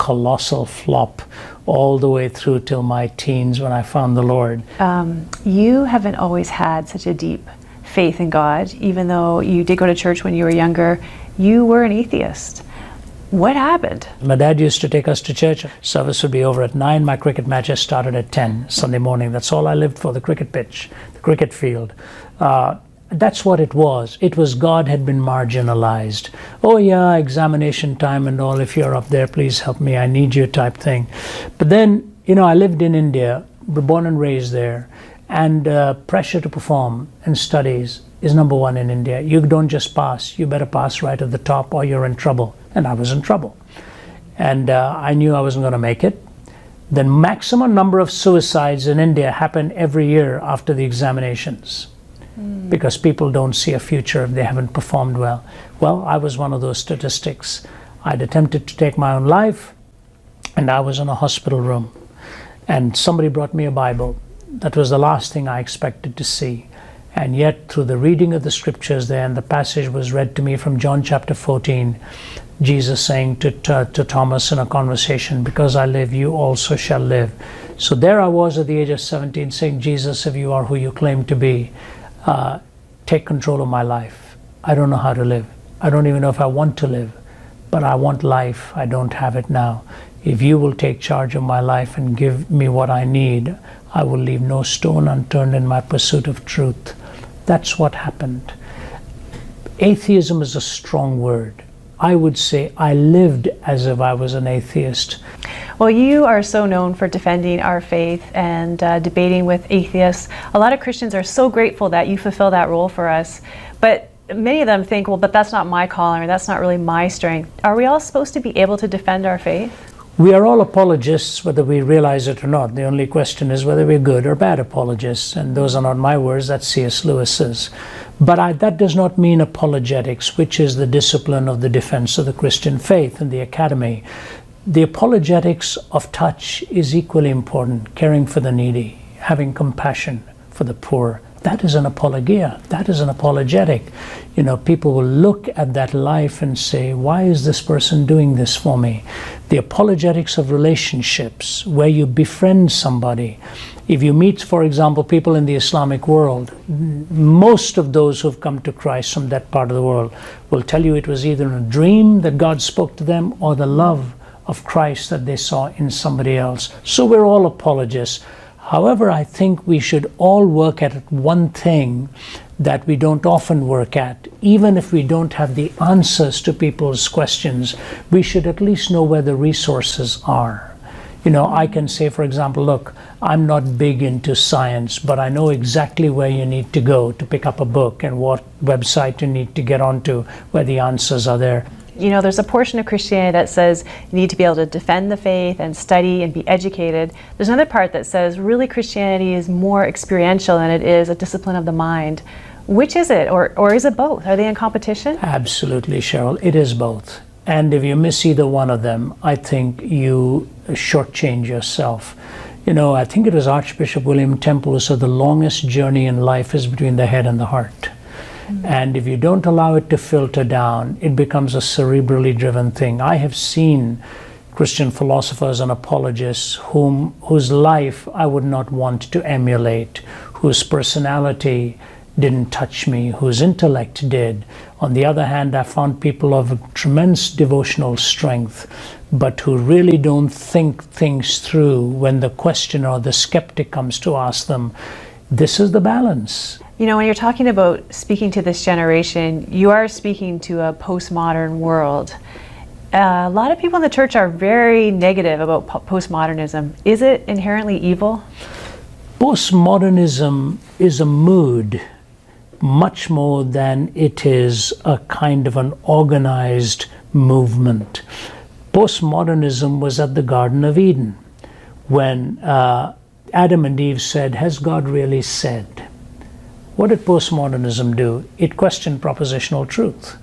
colossal flop all the way through till my teens when I found the Lord. You haven't always had such a deep faith in God, even though you did go to church when you were younger. You were an atheist. What happened? My dad used to take us to church. Service would be over at 9. My cricket matches started at 10 Sunday morning. That's all I lived for, the cricket pitch, the cricket field. That's what it was. It was God had been marginalized. Oh yeah, examination time and all. If you're up there, please help me. I need you type thing. But then, I lived in India, born and raised there. And pressure to perform in studies is number one in India. You don't just pass. You better pass right at the top or you're in trouble. And I was in trouble. And I knew I wasn't going to make it. The maximum number of suicides in India happen every year after the examinations. Because people don't see a future if they haven't performed well. Well, I was one of those statistics. I'd attempted to take my own life, and I was in a hospital room. And somebody brought me a Bible. That was the last thing I expected to see. And yet, through the reading of the scriptures there, and the passage was read to me from John chapter 14, Jesus saying to Thomas in a conversation, because I live, you also shall live. So there I was at the age of 17 saying, Jesus, if you are who you claim to be, take control of my life. I don't know how to live. I don't even know if I want to live, but I want life. I don't have it now. If you will take charge of my life and give me what I need, I will leave no stone unturned in my pursuit of truth. That's what happened. Atheism is a strong word. I would say I lived as if I was an atheist. Well, you are so known for defending our faith and debating with atheists. A lot of Christians are so grateful that you fulfill that role for us. But many of them think, well, but that's not my calling, or that's not really my strength. Are we all supposed to be able to defend our faith? We are all apologists, whether we realize it or not. The only question is whether we're good or bad apologists. And those are not my words, that's C.S. Lewis's. But that does not mean apologetics, which is the discipline of the defense of the Christian faith in the academy. The apologetics of touch is equally important. Caring for the needy, having compassion for the poor. That is an apologia. That is an apologetic. People will look at that life and say, why is this person doing this for me? The apologetics of relationships, where you befriend somebody. If you meet, for example, people in the Islamic world, most of those who've come to Christ from that part of the world will tell you it was either a dream that God spoke to them or the love of Christ that they saw in somebody else. So we're all apologists. However, I think we should all work at one thing that we don't often work at. Even if we don't have the answers to people's questions, we should at least know where the resources are. I can say, for example, look, I'm not big into science, but I know exactly where you need to go to pick up a book and what website you need to get onto where the answers are there. There's a portion of Christianity that says you need to be able to defend the faith and study and be educated. There's another part that says really Christianity is more experiential than it is a discipline of the mind. Which is it, or is it both? Are they in competition? Absolutely, Cheryl. It is both. And if you miss either one of them, I think you shortchange yourself. I think it was Archbishop William Temple who said the longest journey in life is between the head and the heart. And if you don't allow it to filter down, it becomes a cerebrally driven thing. I have seen Christian philosophers and apologists whose life I would not want to emulate, whose personality didn't touch me, whose intellect did. On the other hand, I found people of tremendous devotional strength, but who really don't think things through when the questioner or the skeptic comes to ask them. This is the balance. When you're talking about speaking to this generation, you are speaking to a postmodern world. A lot of people in the church are very negative about postmodernism. Is it inherently evil? Postmodernism is a mood much more than it is a kind of an organized movement. Postmodernism was at the Garden of Eden when Adam and Eve said, has God really said? What did postmodernism do? It questioned propositional truth.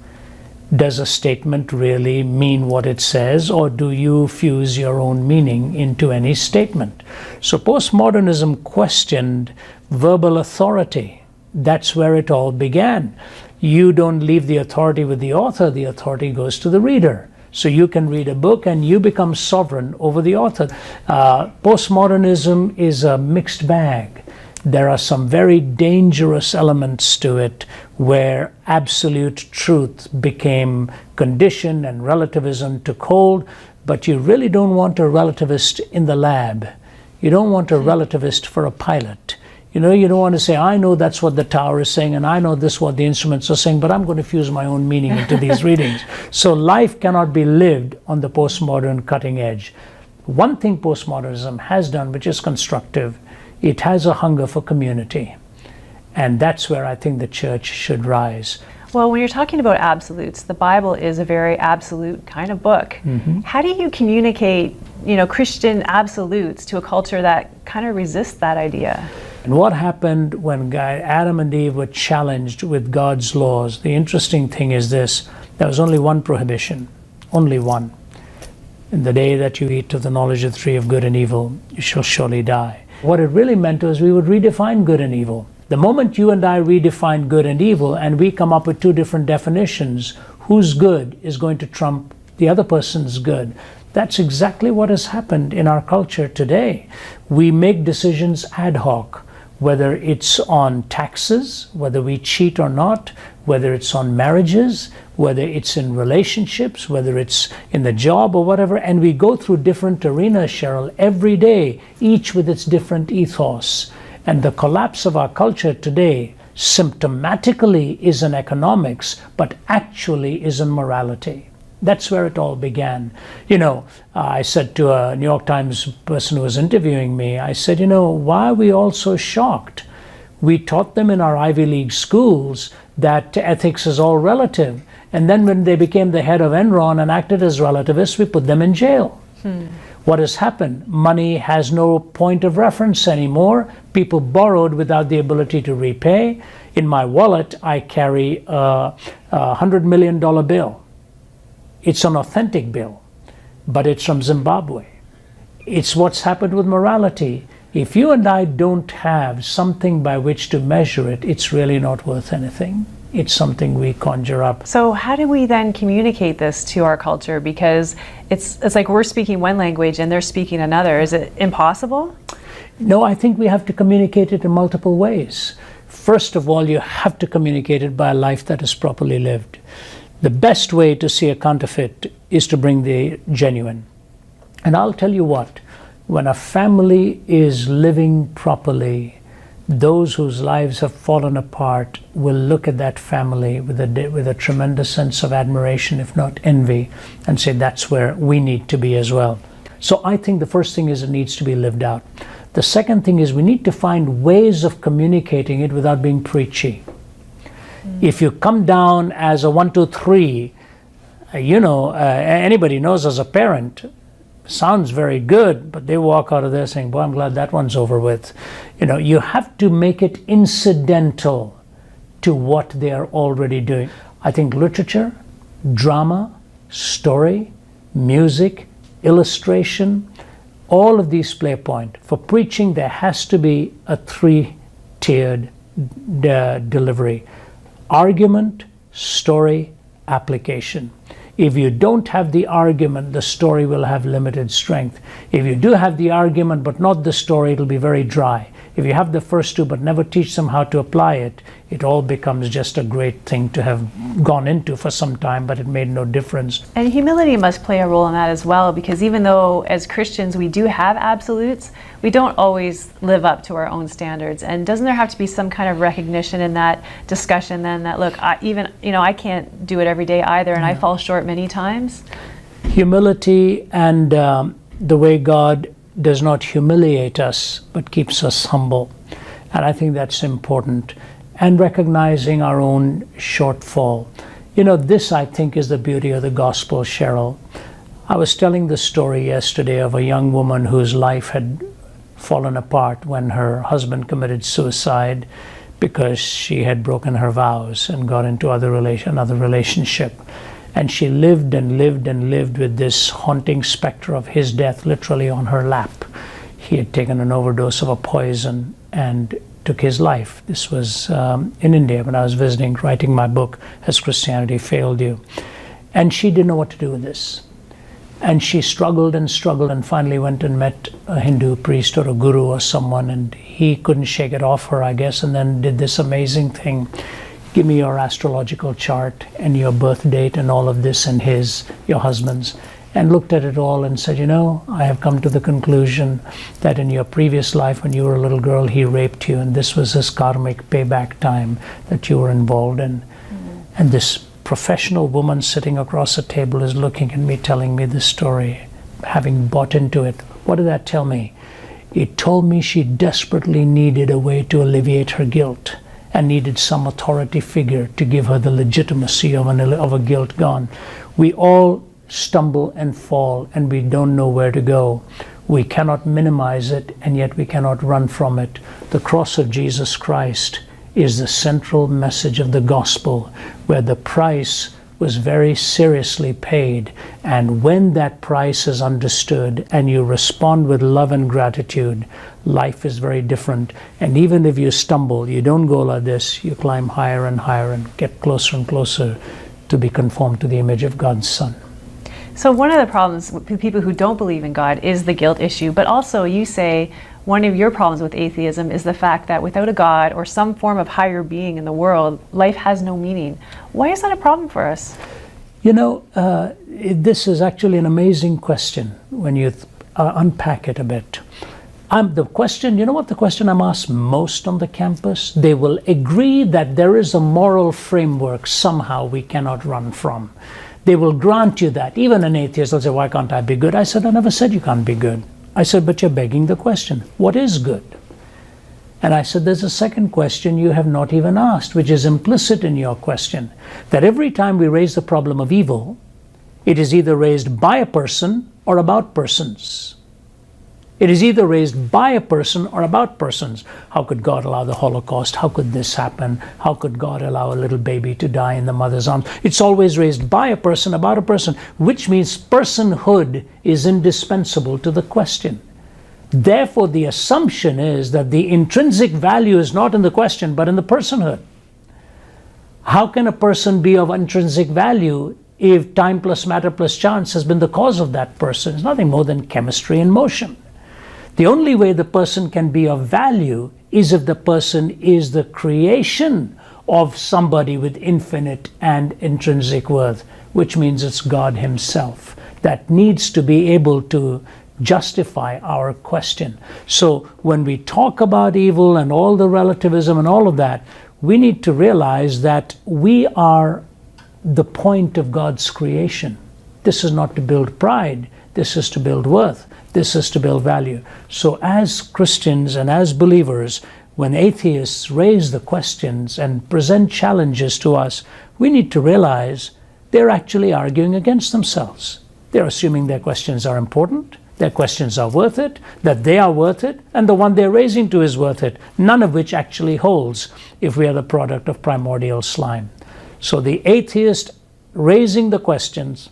Does a statement really mean what it says, or do you fuse your own meaning into any statement? So postmodernism questioned verbal authority. That's where it all began. You don't leave the authority with the author, the authority goes to the reader. So you can read a book and you become sovereign over the author. Postmodernism is a mixed bag. There are some very dangerous elements to it where absolute truth became conditioned and relativism took hold, but you really don't want a relativist in the lab. You don't want a relativist for a pilot. You don't want to say, I know that's what the tower is saying, and I know this is what the instruments are saying, but I'm going to fuse my own meaning into these readings. So life cannot be lived on the postmodern cutting edge. One thing postmodernism has done, which is constructive, it has a hunger for community. And that's where I think the church should rise. Well, when you're talking about absolutes, the Bible is a very absolute kind of book. How do you communicate, Christian absolutes to a culture that kind of resists that idea? And what happened when Adam and Eve were challenged with God's laws? The interesting thing is this: there was only one prohibition, only one. In the day that you eat of the knowledge of the tree of good and evil, you shall surely die. What it really meant was we would redefine good and evil. The moment you and I redefine good and evil and we come up with two different definitions, whose good is going to trump the other person's good? That's exactly what has happened in our culture today. We make decisions ad hoc, whether it's on taxes, whether we cheat or not, whether it's on marriages, whether it's in relationships, whether it's in the job or whatever, and we go through different arenas, Cheryl, every day, each with its different ethos. And the collapse of our culture today symptomatically is in economics, but actually is in morality. That's where it all began. I said to a New York Times person who was interviewing me, I said, why are we all so shocked? We taught them in our Ivy League schools that ethics is all relative. And then when they became the head of Enron and acted as relativists, we put them in jail. What has happened? Money has no point of reference anymore. People borrowed without the ability to repay. In my wallet, I carry a $100 million bill. It's an authentic bill, but it's from Zimbabwe. It's what's happened with morality. If you and I don't have something by which to measure it, it's really not worth anything. It's something we conjure up. So how do we then communicate this to our culture? Because it's like we're speaking one language and they're speaking another. Is it impossible? No, I think we have to communicate it in multiple ways. First of all, you have to communicate it by a life that is properly lived. The best way to see a counterfeit is to bring the genuine. And I'll tell you what, when a family is living properly, those whose lives have fallen apart will look at that family with a tremendous sense of admiration, if not envy, and say that's where we need to be as well. So I think the first thing is it needs to be lived out. The second thing is we need to find ways of communicating it without being preachy. If you come down as a 1, 2, 3, anybody knows as a parent, sounds very good, but they walk out of there saying, boy, I'm glad that one's over with. You have to make it incidental to what they are already doing. I think literature, drama, story, music, illustration, all of these play a point. For preaching, there has to be a 3-tiered delivery. Argument, story, application. If you don't have the argument, the story will have limited strength. If you do have the argument but not the story, it'll be very dry. If you have the first two but never teach them how to apply it, it all becomes just a great thing to have gone into for some time, but it made no difference. And humility must play a role in that as well, because even though as Christians we do have absolutes, we don't always live up to our own standards. And doesn't there have to be some kind of recognition in that discussion then that, look, I can't do it every day either, and I fall short many times? Humility and the way God does not humiliate us, but keeps us humble. And I think that's important. And recognizing our own shortfall. This, I think, is the beauty of the gospel, Cheryl. I was telling the story yesterday of a young woman whose life had fallen apart when her husband committed suicide because she had broken her vows and got into another relationship. And she lived and lived and lived with this haunting specter of his death literally on her lap. He had taken an overdose of a poison and took his life. This was in India when I was visiting, writing my book, Has Christianity Failed You? And she didn't know what to do with this. And she struggled and struggled and finally went and met a Hindu priest or a guru or someone, and he couldn't shake it off her, I guess, and then did this amazing thing. Give me your astrological chart and your birth date and all of this, and your husband's, and looked at it all and said, I have come to the conclusion that in your previous life when you were a little girl, he raped you, and this was his karmic payback time that you were involved in. Mm-hmm. And this professional woman sitting across the table is looking at me, telling me this story, having bought into it. What did that tell me? It told me she desperately needed a way to alleviate her guilt and needed some authority figure to give her the legitimacy of a guilt gone. We all stumble and fall, and we don't know where to go. We cannot minimize it, and yet we cannot run from it. The cross of Jesus Christ is the central message of the gospel, where the price was very seriously paid. And when that price is understood and you respond with love and gratitude, life is very different. And even if you stumble, you don't go like this, you climb higher and higher and get closer and closer to be conformed to the image of God's Son. So one of the problems with people who don't believe in God is the guilt issue, but also you say one of your problems with atheism is the fact that without a God or some form of higher being in the world, life has no meaning. Why is that a problem for us? This is actually an amazing question when you unpack it a bit. The question I'm asked most on the campus? They will agree that there is a moral framework somehow we cannot run from. They will grant you that. Even an atheist will say, why can't I be good? I said, I never said you can't be good. I said, but you're begging the question, what is good? And I said, there's a second question you have not even asked, which is implicit in your question, that every time we raise the problem of evil, it is either raised by a person or about persons. It is either raised by a person or about persons. How could God allow the Holocaust? How could this happen? How could God allow a little baby to die in the mother's arms? It's always raised by a person, about a person, which means personhood is indispensable to the question. Therefore, the assumption is that the intrinsic value is not in the question, but in the personhood. How can a person be of intrinsic value if time plus matter plus chance has been the cause of that person? It's nothing more than chemistry in motion. The only way the person can be of value is if the person is the creation of somebody with infinite and intrinsic worth, which means it's God Himself that needs to be able to justify our question. So when we talk about evil and all the relativism and all of that, we need to realize that we are the point of God's creation. This is not to build pride. This is to build worth. This is to build value. So as Christians and as believers, when atheists raise the questions and present challenges to us, we need to realize they're actually arguing against themselves. They're assuming their questions are important, their questions are worth it, that they are worth it, and the one they're raising to is worth it, none of which actually holds if we are the product of primordial slime. So the atheist raising the questions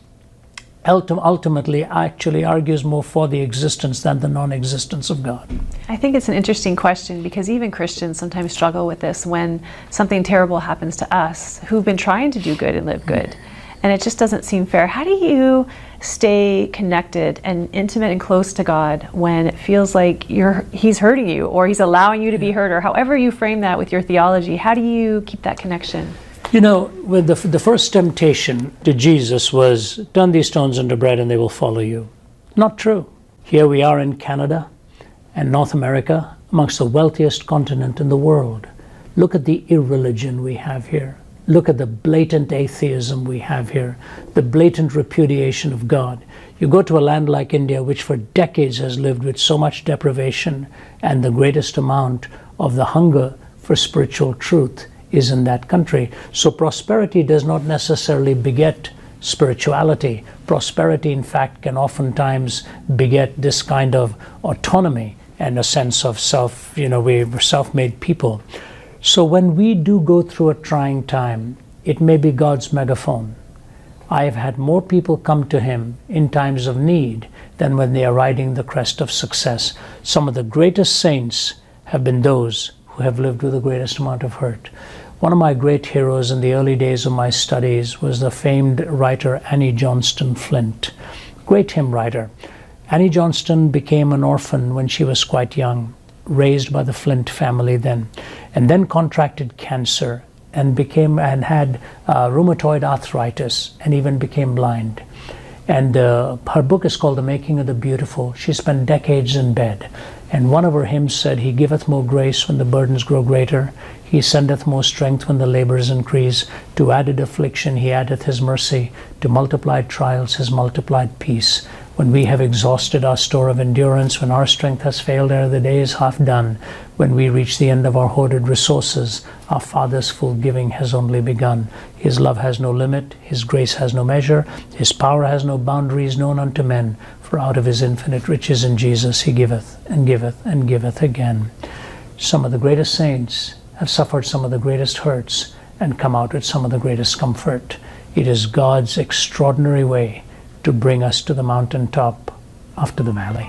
ultimately actually argues more for the existence than the non-existence of God. I think it's an interesting question because even Christians sometimes struggle with this when something terrible happens to us who've been trying to do good and live good. And it just doesn't seem fair. How do you stay connected and intimate and close to God when it feels like He's hurting you or He's allowing you to be hurt, or however you frame that with your theology? How do you keep that connection? With the first temptation to Jesus was, turn these stones into bread and they will follow you. Not true. Here we are in Canada and North America, amongst the wealthiest continent in the world. Look at the irreligion we have here. Look at the blatant atheism we have here, the blatant repudiation of God. You go to a land like India, which for decades has lived with so much deprivation, and the greatest amount of the hunger for spiritual truth is in that country. So prosperity does not necessarily beget spirituality. Prosperity, in fact, can oftentimes beget this kind of autonomy and a sense of self, we're self-made people. So when we do go through a trying time, it may be God's megaphone. I have had more people come to Him in times of need than when they are riding the crest of success. Some of the greatest saints have been those who have lived with the greatest amount of hurt. One of my great heroes in the early days of my studies was the famed writer Annie Johnston Flint, great hymn writer. Annie Johnston became an orphan when she was quite young, raised by the Flint family then, and then contracted cancer and had rheumatoid arthritis and even became blind. And her book is called The Making of the Beautiful. She spent decades in bed. And one of her hymns said, "He giveth more grace when the burdens grow greater. He sendeth more strength when the labors increase. To added affliction he addeth his mercy. To multiplied trials his multiplied peace. When we have exhausted our store of endurance, when our strength has failed ere the day is half done, when we reach the end of our hoarded resources, our Father's full giving has only begun. His love has no limit, His grace has no measure, His power has no boundaries known unto men, for out of His infinite riches in Jesus He giveth, and giveth, and giveth again." Some of the greatest saints have suffered some of the greatest hurts and come out with some of the greatest comfort. It is God's extraordinary way to bring us to the mountaintop after the valley.